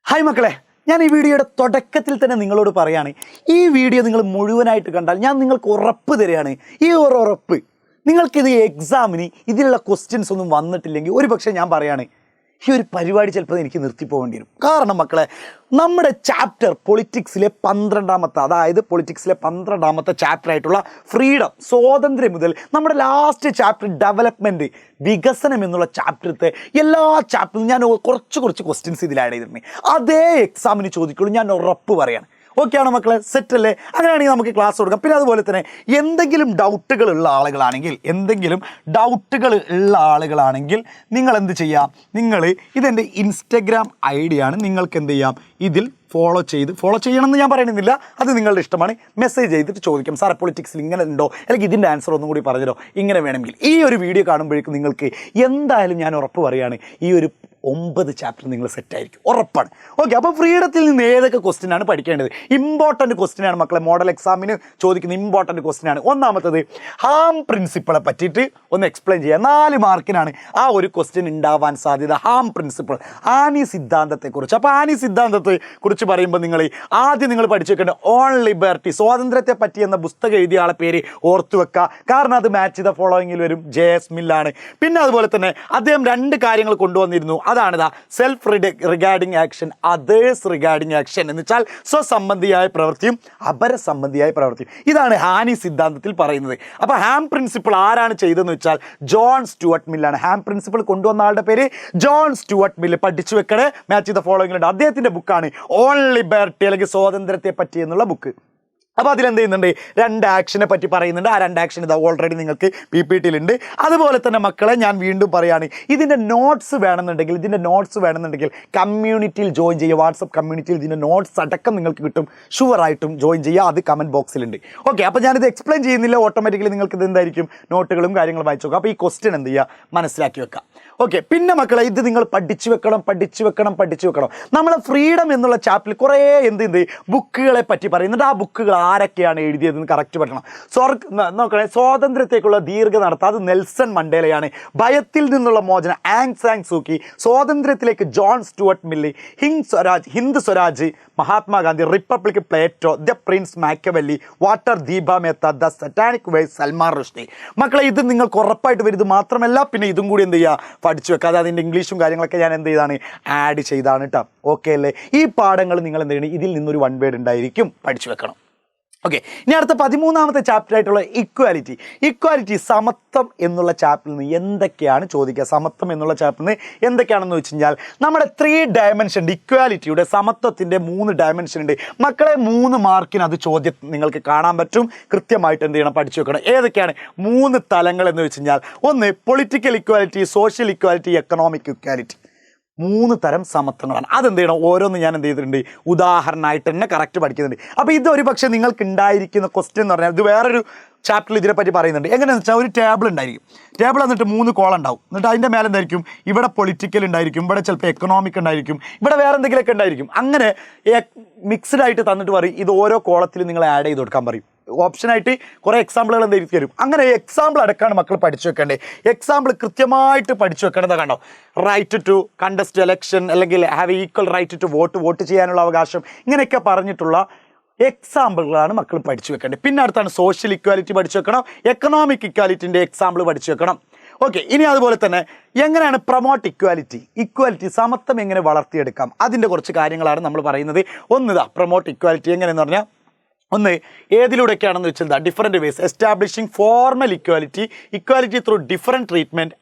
Hi മക്കളെ, ഞാൻ ഈ വീഡിയോയുടെ തുടക്കത്തിൽ തന്നെ നിങ്ങളോട് പറയാണ്, ഈ വീഡിയോ നിങ്ങൾ മുഴുവനായിട്ട് കണ്ടാൽ ഞാൻ നിങ്ങൾക്ക് ഉറപ്പ് തരികയാണ്. ഈ ഒരു ഉറപ്പ്, നിങ്ങൾക്കിത് എക്സാമിന് ഇതിലുള്ള ക്വസ്റ്റ്യൻസ് ഒന്നും വന്നിട്ടില്ലെങ്കിൽ ഒരു പക്ഷേ ഞാൻ പറയാണ്, ഈ ഒരു പരിപാടി ചിലപ്പോൾ എനിക്ക് നിർത്തിപ്പോകേണ്ടി വരും. കാരണം മക്കളെ, നമ്മുടെ ചാപ്റ്റർ പൊളിറ്റിക്സിലെ 12ാമത്തെ, അതായത് പൊളിറ്റിക്സിലെ 12ാമത്തെ ചാപ്റ്റർ ആയിട്ടുള്ള ഫ്രീഡം, സ്വാതന്ത്ര്യം മുതൽ നമ്മുടെ ലാസ്റ്റ് ചാപ്റ്റർ ഡെവലപ്മെൻറ്റ്, വികസനം എന്നുള്ള ചാപ്റ്ററത്തെ എല്ലാ ചാപ്റ്ററും ഞാൻ കുറച്ച് ക്വസ്റ്റ്യൻസ് ഇതിൽ ആഡ് ചെയ്തിട്ടുണ്ട്. അതേ എക്സാമിന് ചോദിക്കുള്ളൂ, ഞാൻ ഉറപ്പ് പറയാണ്. ഓക്കെ ആണോ മക്കളെ? സെറ്റല്ലേ? അങ്ങനെയാണെങ്കിൽ നമുക്ക് ക്ലാസ് കൊടുക്കാം. പിന്നെ അതുപോലെ തന്നെ എന്തെങ്കിലും ഡൗട്ടുകൾ ഉള്ള ആളുകളാണെങ്കിൽ നിങ്ങൾ എന്ത് ചെയ്യാം, നിങ്ങൾ ഇതെൻ്റെ ഇൻസ്റ്റഗ്രാം ID ആണ്, നിങ്ങൾക്ക് എന്ത് ചെയ്യാം, ഇതിൽ ഫോളോ ചെയ്യണമെന്ന് ഞാൻ പറയുന്നില്ല, അത് നിങ്ങളുടെ ഇഷ്ടമാണ്. മെസ്സേജ് ചെയ്തിട്ട് ചോദിക്കാം, സാറേ പൊളിറ്റിക്സിൽ ഇങ്ങനെ ഉണ്ടോ, അല്ലെങ്കിൽ ഇതിൻ്റെ ആൻസർ ഒന്നും കൂടി പറഞ്ഞോ, ഇങ്ങനെ വേണമെങ്കിൽ. ഈ ഒരു വീഡിയോ കാണുമ്പോഴേക്കും നിങ്ങൾക്ക് എന്തായാലും ഞാൻ ഉറപ്പ് പറയുകയാണ്, ഈ ഒരു 9 ചാപ്റ്റർ നിങ്ങൾ സെറ്റായിരിക്കും, ഉറപ്പാണ്. ഓക്കെ, അപ്പോൾ ഫ്രീഡത്തിൽ നിന്ന് ഏതൊക്കെ ക്വസ്റ്റ്യൻ ആണ് പഠിക്കേണ്ടത്? ഇമ്പോർട്ടൻറ്റ് ക്വസ്റ്റ്യൻ ആണ് മക്കളെ, മോഡൽ എക്സാമിന് ചോദിക്കുന്ന ഇമ്പോർട്ടൻറ്റ് ക്വസ്റ്റ്യൻ ആണ്. ഒന്നാമത്തത് ഹാം പ്രിൻസിപ്പിളെ പറ്റിയിട്ട് ഒന്ന് എക്സ്പ്ലെയിൻ ചെയ്യുക. 4 മാർക്കിനാണ് ആ ഒരു ക്വസ്റ്റ്യൻ ഉണ്ടാവാൻ സാധ്യത. ഹാം പ്രിൻസിപ്പിൾ, ആനി സിദ്ധാന്തത്തെക്കുറിച്ച്. അപ്പോൾ ആനി സിദ്ധാന്തത്തെ കുറിച്ച് പറയുമ്പോൾ നിങ്ങൾ പഠിച്ചു വെക്കേണ്ട ഓൺ ലിബർട്ടി, സ്വാതന്ത്ര്യത്തെ പറ്റി എന്ന പുസ്തകം എഴുതിയ ആളെ പേര് ഓർത്തു വെക്കുക. കാരണം അത് മാച്ച് ദ ഫോളോയിങ്ങിൽ വരും, JS മില്ലാണ്. പിന്നെ അതുപോലെ തന്നെ അദ്ദേഹം 2 കാര്യങ്ങൾ കൊണ്ടുവന്നിരുന്നു. അതാണിതാ self regarding action, others regarding action എന്ന് വെച്ചാൽ സ്വസംബന്ധിയായ പ്രവൃത്തിയും അപരസംബന്ധിയായ പ്രവൃത്തിയും. ഇതാണ് ഹാനി സിദ്ധാന്തത്തിൽ പറയുന്നത്. അപ്പോൾ ഹാം പ്രിൻസിപ്പിൾ ആരാണ് ചെയ്തതെന്ന് വെച്ചാൽ ജോൺ സ്റ്റുവർട്ട് മില്ലാണ്. ഹാം പ്രിൻസിപ്പിൾ കൊണ്ടുവന്ന ആളുടെ പേര് ജോൺ സ്റ്റുവർട്ട് മില്ല്. പഠിച്ചു വെക്കണേ, മാച്ച് ദ ഫോളോയിങ്ങിലുണ്ട്. അദ്ദേഹത്തിൻ്റെ ബുക്കാണ് ഓൺ ലിബർട്ടി, അല്ലെങ്കിൽ സ്വാതന്ത്ര്യത്തെ പറ്റി എന്നുള്ള ബുക്ക്. അപ്പോൾ അതിലെന്ത് ചെയ്യുന്നുണ്ട്, 2 ആക്ഷനെ പറ്റി പറയുന്നുണ്ട്. ആ 2 ആക്ഷൻ ഇതാ ഓൾറെഡി നിങ്ങൾക്ക് PPTയിലുണ്ട്. അതുപോലെ തന്നെ മക്കളെ, ഞാൻ വീണ്ടും പറയുകയാണ്, ഇതിൻ്റെ നോട്ട്സ് വേണമെന്നുണ്ടെങ്കിൽ കമ്മ്യൂണിറ്റിയിൽ ജോയിൻ ചെയ്യുക. വാട്സപ്പ് കമ്മ്യൂണിറ്റിയിൽ ഇതിൻ്റെ നോട്ട്സ് അടക്കം നിങ്ങൾക്ക് കിട്ടും. ഷുവറായിട്ടും ജോയിൻ ചെയ്യുക, അത് കമൻറ്റ് ബോക്സിലുണ്ട്. ഓക്കെ, അപ്പോൾ ഞാനിത് എക്സ്പ്ലെയിൻ ചെയ്യുന്നില്ല, ഓട്ടോമാറ്റിക്കലി നിങ്ങൾക്ക് ഇത് എന്തായിരിക്കും, നോട്ടുകളും കാര്യങ്ങളും വായിച്ചു നോക്കുക. അപ്പോൾ ഈ ക്വസ്റ്റ്യൻ എന്ത് ചെയ്യുക, മനസ്സിലാക്കി വെക്കുക. ഓക്കെ, പിന്നെ മക്കളെ, ഇത് നിങ്ങൾ പഠിച്ചു വെക്കണം. നമ്മൾ ഫ്രീഡം എന്നുള്ള ചാപ്റ്ററിൽ കുറേ എന്ത് ബുക്കുകളെ പറ്റി പറയുന്നുണ്ട്. ആ ബുക്കുകൾ ആരൊക്കെയാണ് എഴുതിയതെന്ന് കറക്റ്റ് പഠിക്കണം. നോക്കണേ, സ്വാതന്ത്ര്യത്തേക്കുള്ള ദീർഘ നടത്തം, അത് നെൽസൺ മണ്ടേലയാണ്. ഭയത്തിൽ നിന്നുള്ള മോചനം, ആങ് സാങ് സൂക്കി. സ്വാതന്ത്ര്യത്തിലേക്ക് John Stuart Mill. Hind Swaraj Mahatma Gandhi. Republic Plato. The Prince Machiavelli. Water Deepa Mehta. The Satanic way Salman Rushdie. മക്കളെ, ഇത് നിങ്ങൾക്ക് ഉറപ്പായിട്ട് വരും. ഇത് മാത്രമല്ല, പിന്നെ ഇതും കൂടി എന്ത് ചെയ്യുക, പഠിച്ചു വെക്കുക. അത് അതിൻ്റെ ഇംഗ്ലീഷും കാര്യങ്ങളൊക്കെ ഞാൻ എന്ത് ചെയ്താണ്, ആഡ് ചെയ്താണ് കേട്ടോ. ഓക്കെ അല്ലേ? ഈ പാഠങ്ങൾ നിങ്ങൾ എന്ത് ചെയ്യണം, ഇതിൽ നിന്നൊരു 1 വേർഡ് ഉണ്ടായിരിക്കും, പഠിച്ചു വെക്കണം. ഓക്കെ, ഇനി അടുത്ത 13ാമത്തെ ചാപ്റ്റർ ആയിട്ടുള്ള ഇക്വാലിറ്റി, സമത്വം എന്നുള്ള ചാപ്റ്ററിൽ നിന്ന് എന്തൊക്കെയാണ് ചോദിക്കുക? സമത്വം എന്നുള്ള ചാപ്റ്ററിൽ നിന്ന് എന്തൊക്കെയാണെന്ന് വെച്ച് കഴിഞ്ഞാൽ, നമ്മുടെ 3 ഡയമെൻഷൻ ഉണ്ട്. ഇക്വാലിറ്റിയുടെ, സമത്വത്തിൻ്റെ 3 ഡയമെൻഷൻ ഉണ്ട് മക്കളെ. 3 മാർക്കിന് അത് ചോദ്യം നിങ്ങൾക്ക് കാണാൻ പറ്റും. കൃത്യമായിട്ട് എന്ത് ചെയ്യണം, പഠിച്ചു വെക്കണം. ഏതൊക്കെയാണ് 3 തലങ്ങൾ എന്ന് വെച്ച് കഴിഞ്ഞാൽ, ഒന്ന് political equality, social equality, economic equality. 3 തരം സമത്വങ്ങളാണ്. അതെന്ത് ചെയ്യണം, ഓരോന്നും ഞാൻ എന്ത് ചെയ്തിട്ടുണ്ട്, ഉദാഹരണമായിട്ട് തന്നെ കറക്റ്റ് പഠിക്കുന്നുണ്ട്. അപ്പോൾ ഇതൊരു പക്ഷേ നിങ്ങൾക്ക് ഉണ്ടായിരിക്കുന്ന ക്വസ്റ്റ്യൻ എന്ന് പറഞ്ഞാൽ, ഇത് വേറൊരു ചാപ്റ്ററിൽ ഇതിനെപ്പറ്റി പറയുന്നുണ്ട്. എങ്ങനെയാണെന്ന് വെച്ചാൽ, ഒരു ടേബിൾ ഉണ്ടായിരിക്കും. ടേബിൾ എന്നിട്ട് 3 കോളം ഉണ്ടാവും. എന്നിട്ട് അതിൻ്റെ മേലെ എന്തായിരിക്കും, ഇവിടെ പൊളിറ്റിക്കൽ ഉണ്ടായിരിക്കും, ഇവിടെ ചിലപ്പോൾ എക്കണോമിക് ഉണ്ടായിരിക്കും, ഇവിടെ വേറെ എന്തെങ്കിലുമൊക്കെ ഉണ്ടായിരിക്കും. അങ്ങനെ മിക്സ്ഡ് ആയിട്ട് തന്നിട്ട് പറയും, ഇത് ഓരോ കോളത്തിൽ നിങ്ങൾ ആഡ് ചെയ്ത് കൊടുക്കാൻ പറയും. ഓപ്ഷനായിട്ട് കുറേ എക്സാമ്പിളുകൾ എന്തായിരിക്കും തരും. അങ്ങനെ എക്സാമ്പിൾ അടക്കമാണ് മക്കൾ പഠിച്ചു വെക്കേണ്ടത്. എക്സാമ്പിൾ കൃത്യമായിട്ട് പഠിച്ചു വെക്കേണ്ടത് കണ്ടോ, റൈറ്റ് ടു കണ്ടസ്റ്റ് എലക്ഷൻ, അല്ലെങ്കിൽ have equal right to vote ചെയ്യാനുള്ള അവകാശം, ഇങ്ങനെയൊക്കെ പറഞ്ഞിട്ടുള്ള എക്സാമ്പിളുകളാണ് മക്കൾ പഠിച്ചു വെക്കേണ്ടത്. പിന്നെ അടുത്താണ് സോഷ്യൽ ഇക്വാലിറ്റി പഠിച്ചു വെക്കണം, എക്കണോമിക് ഇക്വാലിറ്റിൻ്റെ എക്സാമ്പിൾ പഠിച്ചു വെക്കണം. ഓക്കെ, ഇനി അതുപോലെ തന്നെ എങ്ങനെയാണ് പ്രൊമോട്ട് ഇക്വാലിറ്റി, സമത്വം എങ്ങനെ വളർത്തിയെടുക്കാം, അതിൻ്റെ കുറച്ച് കാര്യങ്ങളാണ് നമ്മൾ പറയുന്നത്. ഒന്നിതാ പ്രൊമോട്ട് ഇക്വാലിറ്റി എങ്ങനെയെന്ന് പറഞ്ഞാൽ, ഒന്ന് ഏതിലൂടെയൊക്കെയാണെന്ന് വെച്ചാൽ, different ways establishing formal equality through different treatment,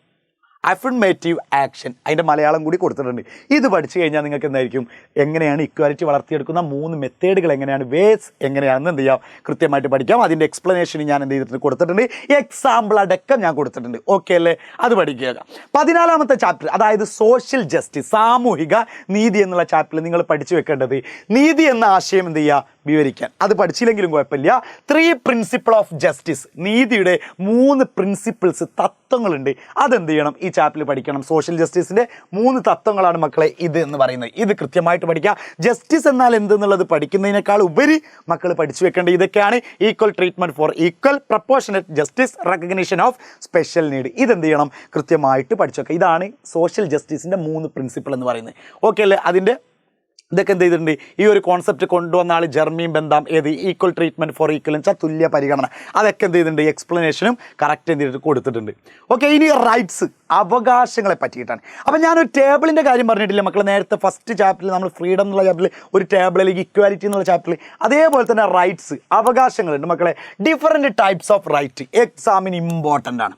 affirmative action. അതിൻ്റെ മലയാളം കൂടി കൊടുത്തിട്ടുണ്ട്. ഇത് പഠിച്ചു കഴിഞ്ഞാൽ നിങ്ങൾക്ക് എന്തായിരിക്കും, എങ്ങനെയാണ് ഇക്വാലിറ്റി വളർത്തിയെടുക്കുന്ന 3 മെത്തേഡുകൾ എങ്ങനെയാണ്, വേസ് എങ്ങനെയാണെന്ന് എന്ത് ചെയ്യാം, കൃത്യമായിട്ട് പഠിക്കാം. അതിൻ്റെ എക്സ്പ്ലനേഷൻ ഞാൻ എന്ത് ചെയ്തിട്ടുണ്ട്, കൊടുത്തിട്ടുണ്ട്. എക്സാമ്പിൾ അടക്കം ഞാൻ കൊടുത്തിട്ടുണ്ട്. ഓക്കെ അല്ലേ? അത് പഠിക്കുക. 14ാമത്തെ ചാപ്റ്റർ, അതായത് സോഷ്യൽ ജസ്റ്റിസ്, സാമൂഹിക നീതി എന്നുള്ള ചാപ്റ്ററിൽ നിങ്ങൾ പഠിച്ചു വെക്കേണ്ടത്, നീതി എന്ന ആശയം എന്ത് ചെയ്യുക, വിവരിക്കാൻ. അത് പഠിച്ചില്ലെങ്കിലും കുഴപ്പമില്ല. 3 പ്രിൻസിപ്പിൾ ഓഫ് ജസ്റ്റിസ്, നീതിയുടെ 3 പ്രിൻസിപ്പിൾസ്, തത്വങ്ങളുണ്ട്. അതെന്ത് ചെയ്യണം, ഈ ചാപ്റ്ററിൽ പഠിക്കണം. സോഷ്യൽ ജസ്റ്റിസിൻ്റെ 3 തത്വങ്ങളാണ് മക്കളെ ഇത് എന്ന് പറയുന്നത്. ഇത് കൃത്യമായിട്ട് പഠിക്കുക. ജസ്റ്റിസ് എന്നാൽ എന്തെന്നുള്ളത് പഠിക്കുന്നതിനേക്കാൾ ഉപരി മക്കൾ പഠിച്ചു വെക്കേണ്ടത് ഇതൊക്കെയാണ്. Equal treatment four equal, proportionate justice, recognition of special need. ഇതെന്ത് ചെയ്യണം, കൃത്യമായിട്ട് പഠിച്ചു വെക്കുക. ഇതാണ് സോഷ്യൽ ജസ്റ്റിസിൻ്റെ 3 പ്രിൻസിപ്പിൾ എന്ന് പറയുന്നത്. ഓക്കെ അല്ലേ? അതിൻ്റെ ഇതൊക്കെ എന്ത് ചെയ്തിട്ടുണ്ട്, ഈ ഒരു കോൺസെപ്റ്റ് കൊണ്ടുവന്ന ആൾ ജെർമി ബെന്താം, ഏത് ഈക്വൽ ട്രീറ്റ്മെൻറ്റ് ഫോർ ഈക്വൽ എന്ന് വെച്ചാൽ തുല്യ പരിഗണന, അതൊക്കെ എന്ത് ചെയ്തിട്ടുണ്ട്, എക്സ്പ്ലനേഷനും കറക്റ്റ് എന്ത് ചെയ്തിട്ട് കൊടുത്തിട്ടുണ്ട്. ഓക്കെ, ഇനി റൈറ്റ്സ്, അവകാശങ്ങളെ പറ്റിയിട്ടാണ്. അപ്പം ഞാനൊരു ടേബിളിൻ്റെ കാര്യം പറഞ്ഞിട്ടില്ല മക്കൾ, നേരത്തെ ഫസ്റ്റ് ചാപ്റ്ററിൽ നമ്മൾ ഫ്രീഡം എന്നുള്ള ചാപ്റ്ററിൽ ഒരു ടേബിൾ, അല്ലെങ്കിൽ ഇക്വാലിറ്റി എന്നുള്ള ചാപ്റ്ററിൽ, അതേപോലെ തന്നെ റൈറ്റ്സ്, അവകാശങ്ങളുണ്ട് മക്കളെ. ഡിഫറെൻറ്റ് ടൈപ്സ് ഓഫ് റൈറ്റ് എക്സാമിന് ഇമ്പോർട്ടൻ്റ് ആണ്.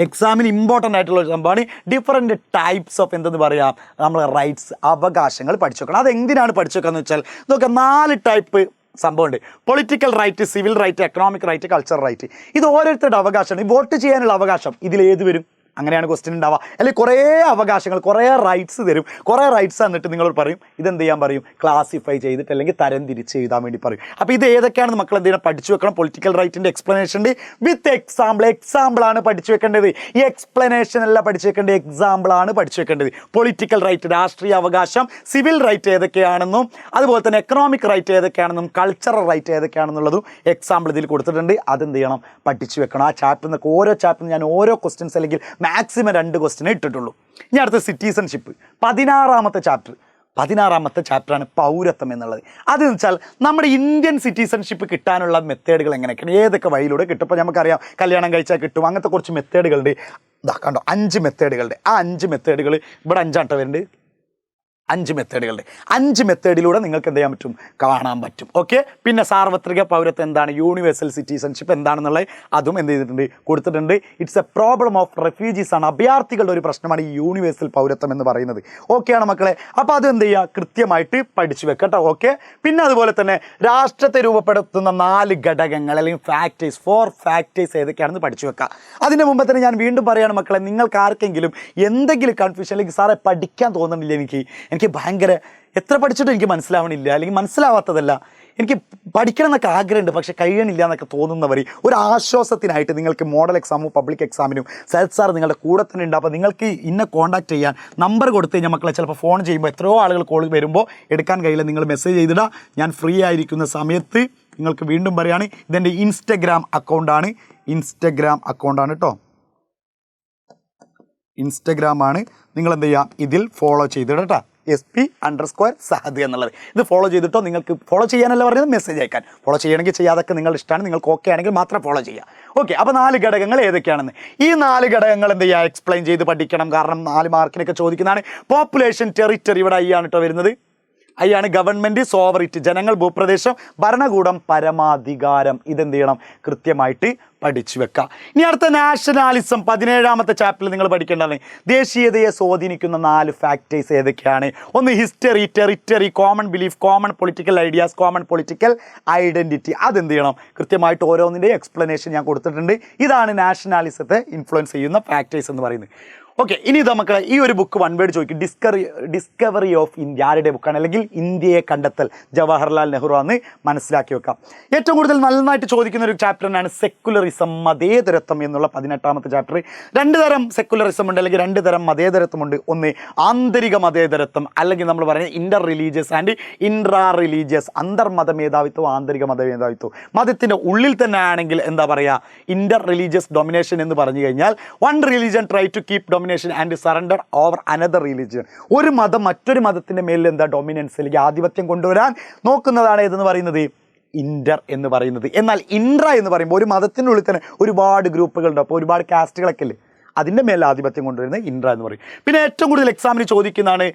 എക്സാമിന് ഇമ്പോർട്ടൻ്റ് ആയിട്ടുള്ള ഒരു സംഭവമാണ് ഡിഫറെൻറ്റ് ടൈപ്സ് ഓഫ് എന്തെന്ന് പറയാം, നമ്മൾ റൈറ്റ്സ്, അവകാശങ്ങൾ പഠിച്ചു വെക്കണം. അതെന്തിനാണ് പഠിച്ചു വെക്കുക എന്ന് വെച്ചാൽ നോക്കുക, 4 ടൈപ്പ് സംഭവമുണ്ട്. Political right, civil right, economic right, cultural right. ഇത് ഓരോരുത്തരുടെ അവകാശമാണ്. ഈ വോട്ട് ചെയ്യാനുള്ള അവകാശം ഇതിലേത് വരും? അങ്ങനെയാണ് ക്വസ്റ്റ്യൻ ഉണ്ടാവുക. അല്ലെങ്കിൽ കുറേ അവകാശങ്ങൾ, കുറേ റൈറ്റ്സ് തരും. കുറേ റൈറ്റ്സ് എന്നിട്ട് നിങ്ങളോട് പറയും ഇതെന്ത് ചെയ്യാൻ പറയും, ക്ലാസിഫൈ ചെയ്തിട്ട് അല്ലെങ്കിൽ തരം തിരിച്ച് എഴുതാൻ വേണ്ടി പറയും. അപ്പോൾ ഇത് ഏതൊക്കെയാണെന്ന് മക്കൾ എന്ത് ചെയ്യണം, പഠിച്ചു വെക്കണം. പൊളിറ്റിക്കൽ റൈറ്റിൻ്റെ എക്സ്പ്ലനേഷൻ ഉണ്ട് വിത്ത് എക്സാമ്പിൾ. എക്സാമ്പിളാണ് പഠിച്ചു വെക്കേണ്ടത്, ഈ എക്സ്പ്ലനേഷൻ അല്ല പഠിച്ചു വെക്കേണ്ടത്, എക്സാമ്പിളാണ് പഠിച്ചു വെക്കേണ്ടത്. പൊളിറ്റിക്കൽ റൈറ്റ്, രാഷ്ട്രീയ അവകാശം, സിവിൽ റൈറ്റ് ഏതൊക്കെയാണെന്നും അതുപോലെ തന്നെ എക്കണോമിക് റൈറ്റ് ഏതൊക്കെയാണെന്നും കൾച്ചറൽ റൈറ്റ് ഏതൊക്കെയാണെന്നുള്ളതും എക്സാമ്പിൾ ഇതിൽ കൊടുത്തിട്ടുണ്ട്. അതെന്ത് ചെയ്യണം, പഠിച്ചു വെക്കണം. ആ ചാപ്റ്ററിൽ നിന്നൊക്കെ ഓരോ ചാപ്റ്ററിൽ ഞാൻ ഓരോ ക്വസ്റ്റ്യൻസ് അല്ലെങ്കിൽ മാക്സിമം 2 ക്വസ്റ്റ്യനെ ഇട്ടിട്ടുള്ളൂ. ഇനി അടുത്ത സിറ്റിസൺഷിപ്പ്, 16ാമത്തെ ചാപ്റ്ററാണ് പൗരത്വം എന്നുള്ളത്. അതെന്ന് വെച്ചാൽ നമ്മുടെ ഇന്ത്യൻ സിറ്റിസൺഷിപ്പ് കിട്ടാനുള്ള മെത്തേഡുകൾ എങ്ങനെയൊക്കെയാണ്, ഏതൊക്കെ വഴിയിലൂടെ കിട്ടും. ഇപ്പോൾ നമുക്കറിയാം കല്യാണം കഴിച്ചാൽ കിട്ടും, അങ്ങനത്തെ കുറച്ച് മെത്തേഡുകളുണ്ട്. ഇതാ കണ്ടോ, 5 മെത്തേഡുകളുണ്ട്. ആ 5 മെത്തേഡുകൾ ഇവിടെ 5 വരുന്നുണ്ട്. 5 മെത്തേഡുകളുണ്ട്. 5 മെത്തേഡിലൂടെ നിങ്ങൾക്ക് എന്ത് ചെയ്യാൻ പറ്റും, കാണാൻ പറ്റും. ഓക്കെ, പിന്നെ സാർവത്രിക പൗരത്വം എന്താണ്, യൂണിവേഴ്സൽ സിറ്റിസൺഷിപ്പ് എന്താണെന്നുള്ളത് അതും എന്ത് ചെയ്തിട്ടുണ്ട്, കൊടുത്തിട്ടുണ്ട്. It's A problem of refugees ആണ്, അഭയാർത്ഥികളുടെ ഒരു പ്രശ്നമാണ് ഈ യൂണിവേഴ്സൽ പൗരത്വം എന്ന് പറയുന്നത്. ഓക്കെയാണ് മക്കളെ, അപ്പോൾ അത് എന്ത് ചെയ്യുക, കൃത്യമായിട്ട് പഠിച്ചു വെക്കട്ടോ. ഓക്കെ, പിന്നെ അതുപോലെ തന്നെ രാഷ്ട്രത്തെ രൂപപ്പെടുത്തുന്ന 4 ഘടകങ്ങൾ അല്ലെങ്കിൽ ഫാക്ടേഴ്സ്, 4 ഫാക്ടേഴ്സ് ഏതൊക്കെയാണെന്ന് പഠിച്ചു വെക്കുക. അതിൻ്റെ മുമ്പ് തന്നെ ഞാൻ വീണ്ടും പറയുകയാണ് മക്കളെ, നിങ്ങൾക്ക് ആർക്കെങ്കിലും എന്തെങ്കിലും കൺഫ്യൂഷൻ അല്ലെങ്കിൽ സാറേ പഠിക്കാൻ തോന്നുന്നില്ല, എനിക്ക് ഭയങ്കര എത്ര പഠിച്ചിട്ടും എനിക്ക് മനസ്സിലാവണില്ല, അല്ലെങ്കിൽ മനസ്സിലാവാത്തതല്ല, എനിക്ക് പഠിക്കണം എന്നൊക്കെ ആഗ്രഹമുണ്ട് പക്ഷേ കഴിയണില്ല എന്നൊക്കെ തോന്നുന്നവർ ഒരു ആശ്വാസത്തിനായിട്ട് നിങ്ങൾക്ക് മോഡൽ എക്സാമും പബ്ലിക് എക്സാമിനും സയദ് സാർ നിങ്ങളുടെ കൂടെ തന്നെ ഉണ്ട്. അപ്പോൾ നിങ്ങൾക്ക് ഇന്നെ കോൺടാക്ട് ചെയ്യാൻ നമ്പർ കൊടുത്ത് കഴിഞ്ഞാൽ മക്കളെ ചിലപ്പോൾ ഫോൺ ചെയ്യുമ്പോൾ എത്രയോ ആളുകൾ കോൾ വരുമ്പോൾ എടുക്കാൻ കഴിയില്ല, നിങ്ങൾ മെസ്സേജ് ചെയ്തിടുക. ഞാൻ ഫ്രീ ആയിരിക്കുന്ന സമയത്ത് നിങ്ങൾക്ക് വീണ്ടും പറയുകയാണ്, ഇതെൻ്റെ ഇൻസ്റ്റഗ്രാം അക്കൗണ്ടാണ് കേട്ടോ, ഇൻസ്റ്റഗ്രാമാണ്. നിങ്ങൾ എന്ത് ചെയ്യാം, ഇതിൽ ഫോളോ ചെയ്തിടുക കേട്ടോ, SP_Sahad എന്നുള്ളത്. ഇത് ഫോളോ ചെയ്തിട്ടോ, നിങ്ങൾക്ക് ഫോളോ ചെയ്യാനല്ല പറഞ്ഞത്, മെസ്സേജ് അയക്കാൻ. ഫോളോ ചെയ്യണമെങ്കിൽ ചെയ്യാതൊക്കെ നിങ്ങളുടെ ഇഷ്ടമാണ്, നിങ്ങൾക്ക് ഓക്കെ ആണെങ്കിൽ മാത്രം ഫോളോ ചെയ്യുക. ഓക്കെ, അപ്പോൾ 4 ഘടകങ്ങൾ ഏതൊക്കെയാണെന്ന് ഈ 4 ഘടകങ്ങൾ എന്ത് ചെയ്യുക, എക്സ്പ്ലെയിൻ ചെയ്ത് പഠിക്കണം. കാരണം 4 മാർക്കിനൊക്കെ ചോദിക്കുന്നതാണ്. പോപ്പുലേഷൻ, ടെറിറ്ററി, ഇവിടെ ആണ് കേട്ടോ വരുന്നത്. അയ്യാണ് ഗവൺമെൻറ്, സോവറിറ്റി, ജനങ്ങൾ, ഭൂപ്രദേശം, ഭരണകൂടം, പരമാധികാരം. ഇതെന്ത് ചെയ്യണം, കൃത്യമായിട്ട് പഠിച്ചു വെക്കുക. ഇനി അടുത്ത നാഷണാലിസം, 17ാമത്തെ ചാപ്റ്ററിൽ നിങ്ങൾ പഠിക്കേണ്ടതാണ്. ദേശീയതയെ സ്വാധീനിക്കുന്ന 4 ഫാക്ടേഴ്സ് ഏതൊക്കെയാണ്? ഒന്ന് history, territory, common belief, common political ideas, common political identity. അതെന്ത് ചെയ്യണം, കൃത്യമായിട്ട് ഓരോന്നിൻ്റെ എക്സ്പ്ലനേഷൻ ഞാൻ കൊടുത്തിട്ടുണ്ട്. ഇതാണ് നാഷണാലിസത്തെ ഇൻഫ്ലുവൻസ് ചെയ്യുന്ന ഫാക്ടേഴ്സ് എന്ന് പറയുന്നത്. ഓക്കെ, ഇനി ഇത് മക്കളെ ഈ ഒരു ബുക്ക് 1 വേർഡ് ചോദിക്കും, ഡിസ്കവറി ഓഫ് ഇന്ത്യ. ആരുടെ ബുക്കാണ്? അല്ലെങ്കിൽ ഇന്ത്യയെ കണ്ടെത്തൽ, ജവഹർലാൽ നെഹ്റു ആണ്, മനസ്സിലാക്കി വെക്കാം. ഏറ്റവും കൂടുതൽ നന്നായിട്ട് ചോദിക്കുന്ന ഒരു ചാപ്റ്ററിനാണ് സെക്കുലറിസം, മതേതരത്വം എന്നുള്ള 18ാമത്തെ ചാപ്റ്റർ. 2 തരം സെക്കുലറിസം ഉണ്ട്, അല്ലെങ്കിൽ 2 തരം മതേതരത്വമുണ്ട്. ഒന്ന് ആന്തരിക മതേതരത്വം, അല്ലെങ്കിൽ നമ്മൾ പറയുന്നത് inter religious and intra religious, അന്തർമത മേധാവിത്വം, ആന്തരിക മതമേധാവിത്വം. മതത്തിൻ്റെ ഉള്ളിൽ തന്നെ ആണെങ്കിൽ എന്താ പറയുക, ഇന്റർ റിലീജിയസ് ഡൊമിനേഷൻ എന്ന് പറഞ്ഞു കഴിഞ്ഞാൽ one religion try to keep domination and surrender over another religion. ഒരു മതം മറ്റൊരു മതത്തിൻ്റെ മേലിൽ എന്താ ഡൊമിനൻസ് അല്ലെങ്കിൽ ആധിപത്യം കൊണ്ടുവരാൻ നോക്കുന്നതാണ് ഏതെന്ന് പറയുന്നത്, ഇന്റർ എന്ന് പറയുന്നത്. എന്നാൽ ഇൻട്ര എന്ന് പറയുമ്പോൾ ഒരു മതത്തിൻ്റെ ഉള്ളിൽ തന്നെ ഒരുപാട് ഗ്രൂപ്പുകളുണ്ട്, അപ്പോൾ ഒരുപാട് കാസ്റ്റുകളൊക്കെ ഇല്ലേ, അതിൻ്റെ മേലെ ആധിപത്യം കൊണ്ടുവരുന്നത് ഇൻട്ര എന്ന് പറയും. പിന്നെ ഏറ്റവും കൂടുതൽ എക്സാമിന് ചോദിക്കുന്നതാണ്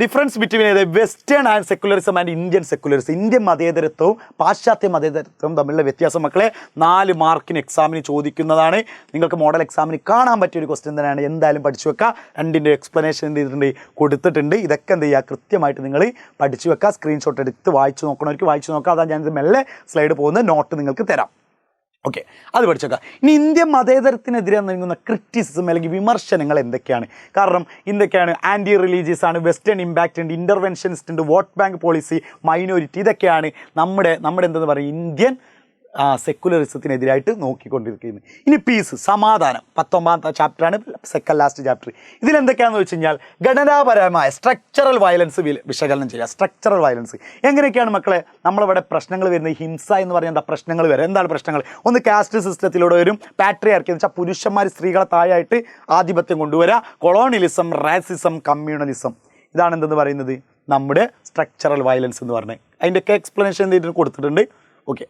difference between western and secularism and Indian secularism. Indian മതേതരത്വവും പാശ്ചാത്യ മതേതരത്വവും തമ്മിലുള്ള വ്യത്യാസം മക്കളെ 4 മാർക്കിന് എക്സാമിന് ചോദിക്കുന്നതാണ്. നിങ്ങൾക്ക് മോഡൽ എക്സാമിന് കാണാൻ പറ്റിയ ഒരു ക്വസ്റ്റ്യൻ തന്നെയാണ്. എന്തായാലും പഠിച്ചു വെക്കുക. 2ൻ്റെ എക്സ്പ്ലനേഷൻ എന്ത് ചെയ്തിട്ടുണ്ട്, കൊടുത്തിട്ടുണ്ട്. ഇതൊക്കെ എന്ത് ചെയ്യുക, കൃത്യമായിട്ട് നിങ്ങൾ പഠിച്ചു വെക്കുക. സ്ക്രീൻഷോട്ട് എടുത്ത് വായിച്ചു നോക്കണവർക്ക് വായിച്ചു നോക്കുക. അതാ ഞാനിത് മെല്ലെ സ്ലൈഡ് പോകുന്ന നോട്ട് നിങ്ങൾക്ക് തരാം. ഓക്കെ, അത് പഠിച്ചേക്കാം. ഇനി ഇന്ത്യൻ മതേതരത്തിനെതിരെ നൽകുന്ന ക്രിറ്റിസിസം അല്ലെങ്കിൽ വിമർശനങ്ങൾ എന്തൊക്കെയാണ്? കാരണം എന്തൊക്കെയാണ്, ആൻറ്റി റിലീജിയസ് ആണ്, വെസ്റ്റേൺ ഇമ്പാക്റ്റ് ഉണ്ട്, ഇൻ്റർവെൻഷനിസ്റ്റ് ഉണ്ട്, വോട്ട് ബാങ്ക് പോളിസി, മൈനോറിറ്റി. ഇതൊക്കെയാണ് നമ്മുടെ എന്തെന്ന് പറയും, ഇന്ത്യൻ സെക്കുലറിസത്തിനെതിരായിട്ട് നോക്കിക്കൊണ്ടിരിക്കുന്നത്. ഇനി പീസ്, സമാധാനം, 19ാമത്തെ ചാപ്റ്ററാണ്, സെക്കൻഡ് ലാസ്റ്റ് ചാപ്റ്റർ. ഇതിലെന്തൊക്കെയാണെന്ന് വെച്ച് കഴിഞ്ഞാൽ ഘടനാപരമായ സ്ട്രക്ചറൽ വയലൻസ് വിശകലനം ചെയ്യുക. സ്ട്രക്ചറൽ വയലൻസ് എങ്ങനെയൊക്കെയാണ് മക്കളെ നമ്മളിവിടെ പ്രശ്നങ്ങൾ വരുന്നത്? ഹിംസ എന്ന് പറയുന്നത് എന്താ പ്രശ്നങ്ങൾ വരും? എന്താണ് പ്രശ്നങ്ങൾ? ഒന്ന് കാസ്റ്റ് സിസ്റ്റത്തിലൂടെ വരും, പാട്രിയാർക്കി എന്ന് വെച്ചാൽ പുരുഷന്മാർ സ്ത്രീകളെ താഴെയായിട്ട് ആധിപത്യം കൊണ്ടുവരിക, കൊളോണിയലിസം, റാസിസം, കമ്മ്യൂണലിസം. ഇതാണ് എന്തെന്ന് പറയുന്നത് നമ്മുടെ സ്ട്രക്ചറൽ വയലൻസ് എന്ന് പറഞ്ഞത്. അതിൻ്റെയൊക്കെ എക്സ്പ്ലനേഷൻ എന്തെങ്കിലും കൊടുത്തിട്ടുണ്ട്. ഓക്കെ,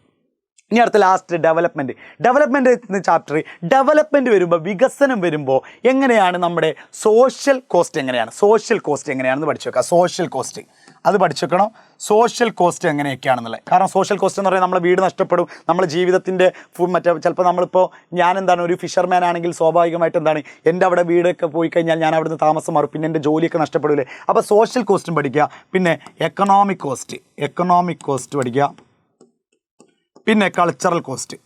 ഇനി അടുത്ത ലാസ്റ്റ് ഡെവലപ്മെൻറ്റ് എന്ന ചാപ്റ്റർ. ഡെവലപ്മെൻറ്റ് വരുമ്പോൾ, വികസനം വരുമ്പോൾ എങ്ങനെയാണ് നമ്മുടെ സോഷ്യൽ കോസ്റ്റ് എങ്ങനെയാണെന്ന് പഠിച്ചു വെക്കുക. സോഷ്യൽ കോസ്റ്റ് അത് പഠിച്ചു വെക്കണം. സോഷ്യൽ കോസ്റ്റ് എങ്ങനെയൊക്കെയാണെന്നുള്ളത്. കാരണം സോഷ്യൽ കോസ്റ്റ് എന്ന് പറയുന്നത് നമ്മളെ വീട് നഷ്ടപ്പെടും, നമ്മുടെ ജീവിതത്തിൻ്റെ ചിലപ്പോൾ നമ്മളിപ്പോൾ ഞാൻ എന്താണ് ഒരു ഫിഷർമാൻ ആണെങ്കിൽ സ്വാഭാവികമായിട്ട് എന്താണ് എൻ്റെ അവിടെ വീടൊക്കെ പോയി കഴിഞ്ഞാൽ ഞാൻ അവിടുന്ന് താമസം മാറും, പിന്നെ എൻ്റെ ജോലിയൊക്കെ നഷ്ടപ്പെടില്ലേ. അപ്പോൾ സോഷ്യൽ കോസ്റ്റും പഠിക്കുക. പിന്നെ എക്കണോമിക് കോസ്റ്റ് പഠിക്കുക. പിന്നെ കൾച്ചറൽ കോസ്റ്റ്.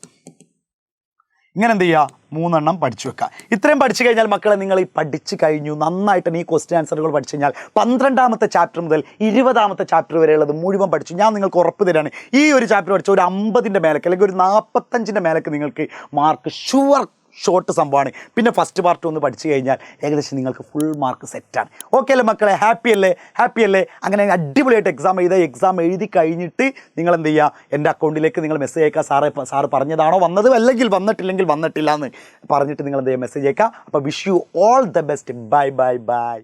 ഇങ്ങനെ എന്ത് ചെയ്യുക, 3 എണ്ണം പഠിച്ചു വെക്കുക. ഇത്രയും പഠിച്ചു കഴിഞ്ഞാൽ മക്കളെ നിങ്ങൾ ഈ പഠിച്ചു കഴിഞ്ഞു. നന്നായിട്ട് ഈ ക്വസ്റ്റ്യൻ ആൻസറുകൾ പഠിച്ചു കഴിഞ്ഞാൽ 12ാമത്തെ ചാപ്റ്റർ മുതൽ 20ാമത്തെ ചാപ്റ്റർ വരെയുള്ളത് മുഴുവൻ പഠിച്ചു. ഞാൻ നിങ്ങൾക്ക് ഉറപ്പ് തരാണ്, ഈ ഒരു ചാപ്റ്റർ പഠിച്ച ഒരു 50ൻ്റെ മേലേക്ക് അല്ലെങ്കിൽ ഒരു 45ൻ്റെ മേലേക്ക് നിങ്ങൾക്ക് മാർക്ക് ഷുവർ ഷോർട്ട് സംഭവമാണ്. പിന്നെ ഫസ്റ്റ് പാർട്ട് ഒന്ന് പഠിച്ചു കഴിഞ്ഞാൽ ഏകദേശം നിങ്ങൾക്ക് ഫുൾ മാർക്ക് സെറ്റാണ്. ഓക്കെ അല്ലേ മക്കളെ? ഹാപ്പി അല്ലേ? അങ്ങനെ അടിപൊളിയായിട്ട് എക്സാം എഴുതി കഴിഞ്ഞിട്ട് നിങ്ങൾ എന്ത് ചെയ്യുക, എൻ്റെ അക്കൗണ്ടിലേക്ക് നിങ്ങൾ മെസ്സേജ് അയക്കുക. സാറ് പറഞ്ഞതാണോ വന്നത്, അല്ലെങ്കിൽ വന്നിട്ടില്ല എന്ന് പറഞ്ഞിട്ട് നിങ്ങൾ എന്ത് ചെയ്യുക, മെസ്സേജ് അയക്കുക. അപ്പോൾ wish you all the best. By.